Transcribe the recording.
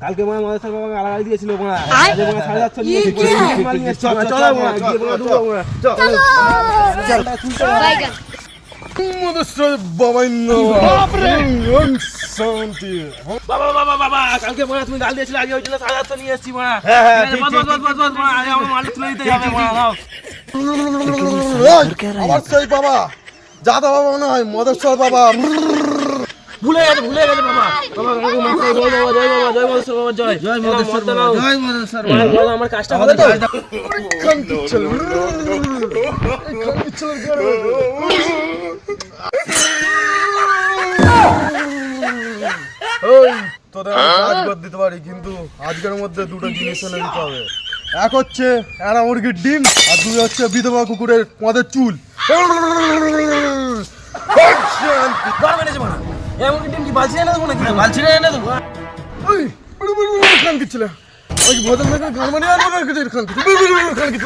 কালকে মানে মদর স্যার বাবাকে গালাগালি দিয়েছিল মানে আজকে মানে 750 নিয়ে চলো চলো মদর স্যার বাবাই শান্তি। বাবা বাবা বাবা কালকে মানে তুমি গাল দিয়েছিলে আগে হয়েছিল 750 নিয়ে এসেছি মানে বস আগে আমার মাল তুলে দিতে হবে মানে নাও। আমার সেই বাবা যাদা বাবা মনে হয় মদর স্যার বাবা। ভুলে গেছে বাবা বাবা কালকে মাথায় জয় বাবা জয় মদর স্যার বাবা জয় মদর স্যার বাবা জয় মদর স্যার বাবা আমার কাজটা হবে তো খান চল খান চল ওই তোদের আমি কাজ করে দিতে পারি কিন্তু আজকের মধ্যে দুটো জিনিস এনে দিতে হবে। এক হচ্ছে এরা মুরগির ডিম আর দুই হচ্ছে বিধবা কুকুরের মদের চুল। ঘর মেরেছে মানে এমন ডিম কি বালছি এনে দেবো নাকি বালছি এনে দেবো ওই খান কি ছিল ওই ভোজন থেকে গান মানে আর খান কি খান কি খান কি